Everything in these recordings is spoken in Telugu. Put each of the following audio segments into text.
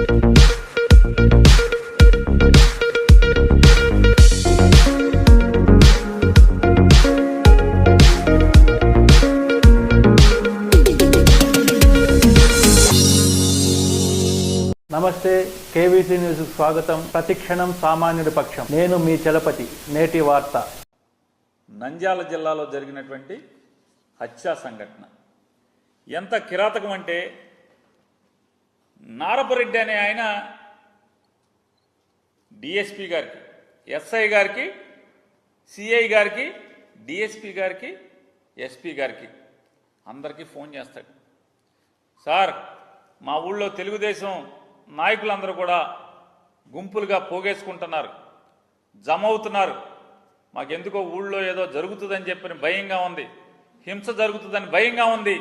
నమస్తే, కేవీసీ న్యూస్ స్వాగతం. ప్రతిక్షణం సామాన్యుడి పక్షం. నేను మీ చలపతి. నేటి వార్త. నంద్యాల జిల్లాలో జరిగినటువంటి హత్యా సంఘటన ఎంత కిరాతకం అంటే, నారపరెడ్డి అనే ఆయన డిఎస్పీ గారికి, ఎస్ఐ గారికి, సిఐ గారికి, డిఎస్పీ గారికి, ఎస్పీ గారికి అందరికీ ఫోన్ చేస్తాడు. సార్, మా ఊళ్ళో తెలుగుదేశం నాయకులందరూ కూడా గుంపులుగా పోగేసుకుంటున్నారు, జమ అవుతున్నారు. మాకెందుకో ఊళ్ళో ఏదో జరుగుతుందని చెప్పని భయంగా ఉంది, హింస జరుగుతుందని భయంగా ఉంది,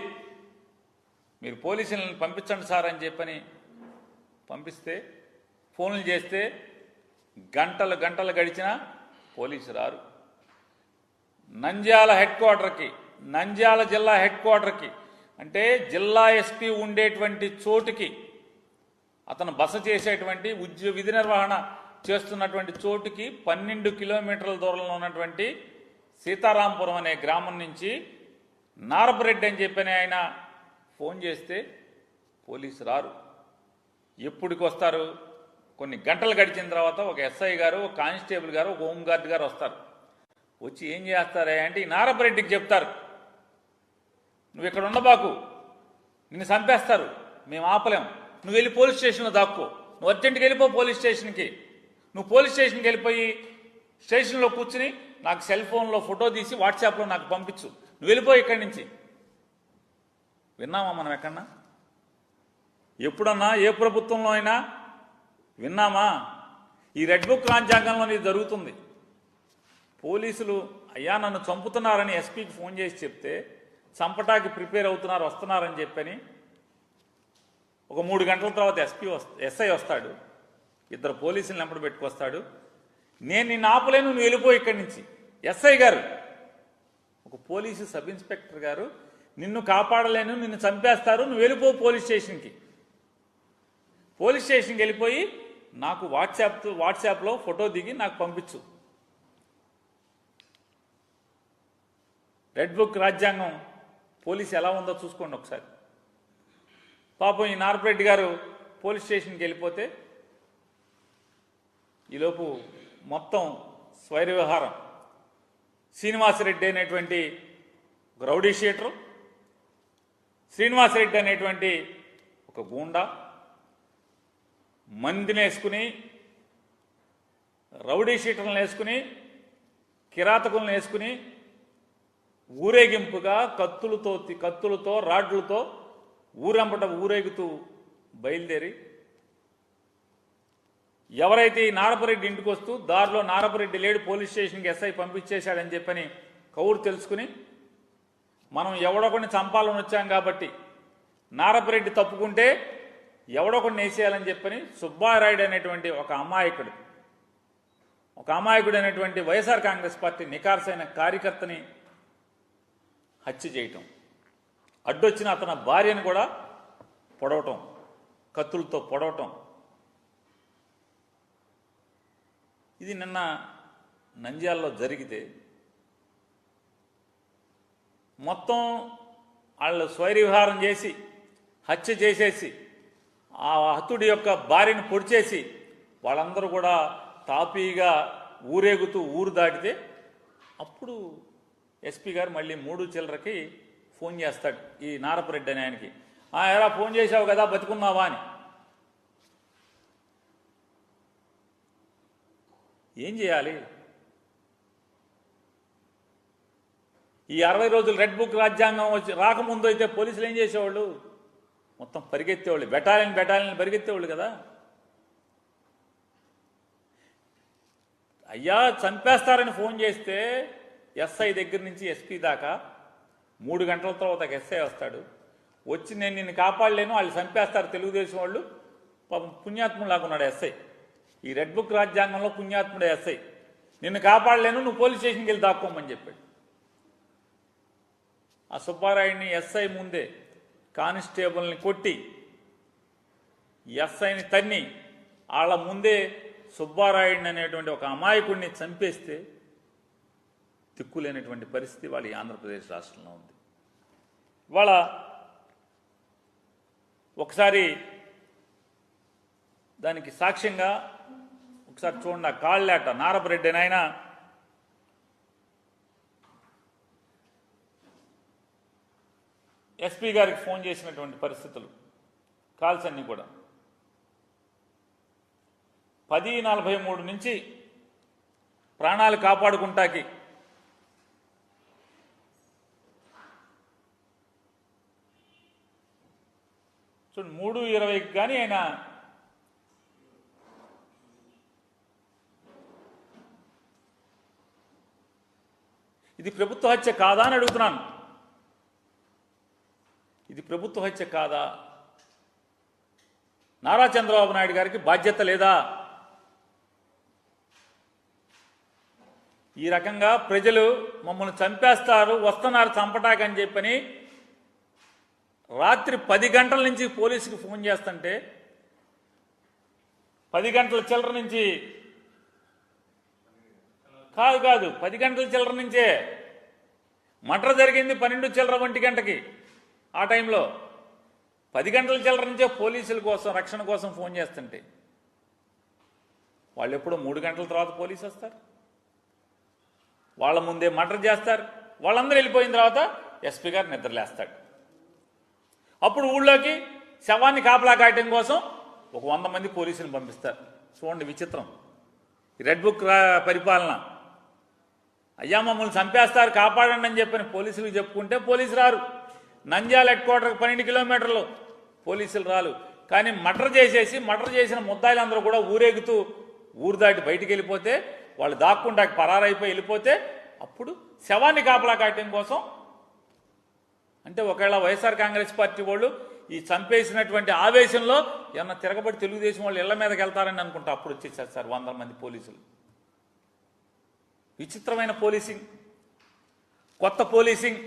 మీరు పోలీసులను పంపించండి సార్ అని చెప్పని పంపిస్తే, ఫోన్లు చేస్తే గంటలు గంటలు గడిచినా పోలీసు రారు. నంద్యాల హెడ్ క్వార్టర్కి, నంద్యాల జిల్లా హెడ్ క్వార్టర్కి, అంటే జిల్లా ఎస్పీ ఉండేటువంటి చోటుకి, అతను బస చేసేటువంటి విధి నిర్వహణ చేస్తున్నటువంటి చోటుకి 12 కిలోమీటర్ల దూరంలో ఉన్నటువంటి సీతారాంపురం అనే గ్రామం నుంచి నారపరెడ్డి అని చెప్పని ఆయన ఫోన్ చేస్తే పోలీసు రారు. ఎప్పటికి వస్తారు? కొన్ని గంటలు గడిచిన తర్వాత ఒక ఎస్ఐ గారు, ఒక కానిస్టేబుల్ గారు, ఒక హోంగార్డ్ గారు వస్తారు. వచ్చి ఏం చేస్తారే అంటే, ఈ నారపరెడ్డికి చెప్తారు, నువ్వు ఇక్కడ ఉండబాకు, నిన్ను చంపేస్తారు, మేము ఆపలేం, నువ్వు వెళ్ళి పోలీస్ స్టేషన్లో దాక్కో, నువ్వు అర్జెంట్కి వెళ్ళిపో పోలీస్ స్టేషన్కి. నువ్వు పోలీస్ స్టేషన్కి వెళ్ళిపోయి స్టేషన్లో కూర్చుని నాకు సెల్ ఫోన్లో ఫోటో తీసి వాట్సాప్లో నాకు పంపించు, నువ్వు వెళ్ళిపోయి ఇక్కడి నుంచి. విన్నామా మనం ఎక్కడన్నా? ఎప్పుడన్నా ఏ ప్రభుత్వంలో అయినా విన్నామా? ఈ రెడ్ బుక్ రాజ్యాంగంలో ఇది జరుగుతుంది. పోలీసులు అయ్యా నన్ను చంపుతున్నారని ఎస్పీకి ఫోన్ చేసి చెప్తే, చంపటానికి ప్రిపేర్ అవుతున్నారు, వస్తున్నారని చెప్పని ఒక 3 గంటల తర్వాత ఎస్ఐ వస్తాడు, 2 పోలీసులు వెంబడి పెట్టుకొస్తాడు. నేను నిన్ను ఆపలేను, నువ్వు వెళ్ళిపో ఇక్కడి నుంచి. ఎస్ఐ గారు, ఒక పోలీసు సబ్ ఇన్స్పెక్టర్ గారు, నిన్ను కాపాడలేను, నిన్ను చంపేస్తారు, నువ్వు వెళ్ళిపో పోలీస్ స్టేషన్కి. పోలీస్ స్టేషన్కి వెళ్ళిపోయి నాకు వాట్సాప్లో ఫోటో దిగి నాకు పంపించు. రెడ్ బుక్ రాజ్యాంగం పోలీసు ఎలా ఉందో చూసుకోండి ఒకసారి. పాపం ఈ నారపరెడ్డి గారు పోలీస్ స్టేషన్కి వెళ్ళిపోతే ఈలోపు మొత్తం స్వైర వ్యవహారం. శ్రీనివాసరెడ్డి అనేటువంటి ఒక రౌడీ షీటరు, శ్రీనివాసరెడ్డి అనేటువంటి ఒక గూండా మందిని వేసుకుని, రౌడీ షీటర్లను వేసుకుని, కిరాతకులను వేసుకుని ఊరేగింపుగా కత్తులతో రాడ్లతో ఊరంపట ఊరేగుతూ బయలుదేరి, ఎవరైతే ఈ నారపరెడ్డి ఇంటికి వస్తూ దారిలో నారపరెడ్డి లేడు, పోలీస్ స్టేషన్కి ఎస్ఐ పంపించేశాడని చెప్పని కౌరు తెలుసుకుని, మనం ఎవడొకడిని చంపాలని వచ్చాం కాబట్టి నారపరెడ్డి తప్పుకుంటే ఎవడొకడిని వేసేయాలని చెప్పని సుబ్బారాయుడు అనేటువంటి ఒక అమాయకుడు అనేటువంటి వైఎస్ఆర్ కాంగ్రెస్ పార్టీ నికార్సైన కార్యకర్తని హత్య చేయటం, అడ్డొచ్చిన అతని భార్యను కూడా పొడవటం, కత్తులతో పొడవటం. ఇది నిన్న నంద్యాలలో జరిగితే మొత్తం వాళ్ళు స్వైర విహారం చేసి హత్య చేసేసి ఆ హతుడి యొక్క భార్యను పొడిచేసి వాళ్ళందరూ కూడా తాపీగా ఊరేగుతూ ఊరు దాటితే, అప్పుడు ఎస్పీ గారు మళ్ళీ 3 చిల్లరకి ఫోన్ చేస్తాడు ఈ నారపరెడ్డి అని ఆయనకి. ఎలా ఫోన్ చేశావు కదా, బతుకున్నావా అని. ఏం చేయాలి? ఈ 60 రోజులు రెడ్ బుక్ రాజ్యాంగం వచ్చి రాకముందు అయితే పోలీసులు ఏం చేసేవాళ్ళు? మొత్తం పరిగెత్తేవాళ్ళు, బెటాలియన్ పరిగెత్తేవాళ్ళు కదా. అయ్యా చంపేస్తారని ఫోన్ చేస్తే ఎస్ఐ దగ్గర నుంచి ఎస్పీ దాకా 3 గంటల తర్వాత ఎస్ఐ వస్తాడు. వచ్చి నేను నిన్ను కాపాడలేను, వాళ్ళు చంపేస్తారు తెలుగుదేశం వాళ్ళు. పుణ్యాత్ములాగా ఉన్నాడు ఎస్ఐ. ఈ రెడ్ బుక్ రాజ్యాంగంలో పుణ్యాత్ముడే ఎస్ఐ. నిన్ను కాపాడలేను, నువ్వు పోలీస్ స్టేషన్కి వెళ్ళి దాక్కోమని చెప్పాడు. ఆ సుబ్బారాయుడిని ఎస్ఐ ముందే కానిస్టేబుల్ని కొట్టి ఎస్ఐని తన్ని వాళ్ళ ముందే సుబ్బారాయుడిని అనేటువంటి ఒక అమాయకుడిని చంపేస్తే దిక్కులేనటువంటి పరిస్థితి వాళ్ళ ఈ ఆంధ్రప్రదేశ్ రాష్ట్రంలో ఉంది. ఇవాళ ఒకసారి దానికి సాక్ష్యంగా ఒకసారి చూడండి, ఆ కాళ్ళేట నారపరెడ్డి నాయన ఎస్పీ గారికి ఫోన్ చేసినటువంటి పరిస్థితులు, కాల్స్ అన్నీ కూడా 10:43 నుంచి ప్రాణాలు కాపాడుకుంటాకి చూడండి 3:20కి కానీ ఆయన ఇది ప్రభుత్వ హత్య కాదా అని అడుగుతున్నాను. ఇది ప్రభుత్వ హత్య కాదా? నారా చంద్రబాబు నాయుడు గారికి బాధ్యత లేదా? ఈ రకంగా ప్రజలు మమ్మల్ని చంపేస్తారు, వస్తున్నారు చంపటాకని చెప్పని రాత్రి 10 గంటల నుంచి పోలీసుకి ఫోన్ చేస్తుంటే 10 గంటల చిల్లర నుంచి కాదు 10 గంటల చిల్లర నుంచే మర్డర్ జరిగింది 12 చిల్లర 1 గంటకి. ఆ టైంలో 10 గంటల చిల్లర నుంచే పోలీసుల కోసం రక్షణ కోసం ఫోన్ చేస్తుంటే వాళ్ళు ఎప్పుడో 3 గంటల తర్వాత పోలీసు వస్తారు, వాళ్ళ ముందే మర్డర్ చేస్తారు. వాళ్ళందరూ వెళ్ళిపోయిన తర్వాత ఎస్పీ గారు నిద్రలేస్తాడు. అప్పుడు ఊళ్ళోకి శవాన్ని కాపలా కాయటం కోసం ఒక 100 మంది పోలీసులను పంపిస్తారు. చూడండి విచిత్రం, ఈ రెడ్ బుక్ పరిపాలన. అయ్యా మమ్మల్ని చంపేస్తారు కాపాడండి అని చెప్పని పోలీసులకు చెప్పుకుంటే పోలీసు రారు. నంద్యాల హెడ్ క్వార్టర్కి 12 కిలోమీటర్లు పోలీసులు రాలు. కానీ మర్డర్ చేసిన ముద్దాయిలందరూ కూడా ఊరేగుతూ ఊరు దాటి బయటికి వెళ్ళిపోతే, వాళ్ళు దాక్కుండా పరారైపోయి వెళ్ళిపోతే అప్పుడు శవాన్ని కాపలా కాయటం కోసం, అంటే ఒకవేళ వైఎస్ఆర్ కాంగ్రెస్ పార్టీ వాళ్ళు ఈ చంపేసినటువంటి ఆవేశంలో ఏమన్నా తిరగబడి తెలుగుదేశం వాళ్ళు ఇళ్ల మీదకి వెళ్తారని అనుకుంటా అప్పుడు వచ్చేసారు సార్ 100 మంది పోలీసులు. విచిత్రమైన పోలీసింగ్, కొత్త పోలీసింగ్.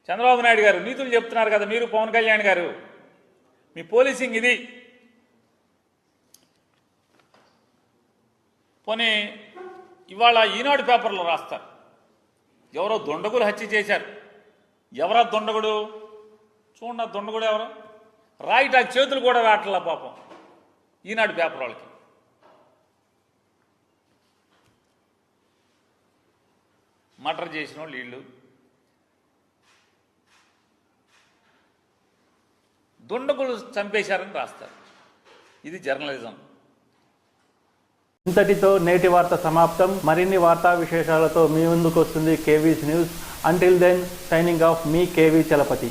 చంద్రబాబు నాయుడు గారు నీతులు చెప్తున్నారు కదా మీరు, పవన్ కళ్యాణ్ గారు, మీ పోలీసింగ్ ఇది. పోనీ ఇవాళ ఈనాడు పేపర్లో రాస్తారు, ఎవరో దొండగులు హత్య చేశారు. ఎవరా దొండగుడు? చూడండి, దొండగుడు ఎవరో రాయిటాకు చేతులు కూడా రావట్లా పాపం ఈనాడు పేపర్ వాళ్ళకి. మర్డర్ చేసిన వాళ్ళు వీళ్ళు, దుండగులు చంపేశారని రాస్తారు. ఇది జర్నలిజం. ఇంతటితో నేటి వార్త సమాప్తం. మరిన్ని వార్తా విశేషాలతో మీ ముందుకు వస్తుంది KV's news. Until then, signing off మీ కేవీ చలపతి.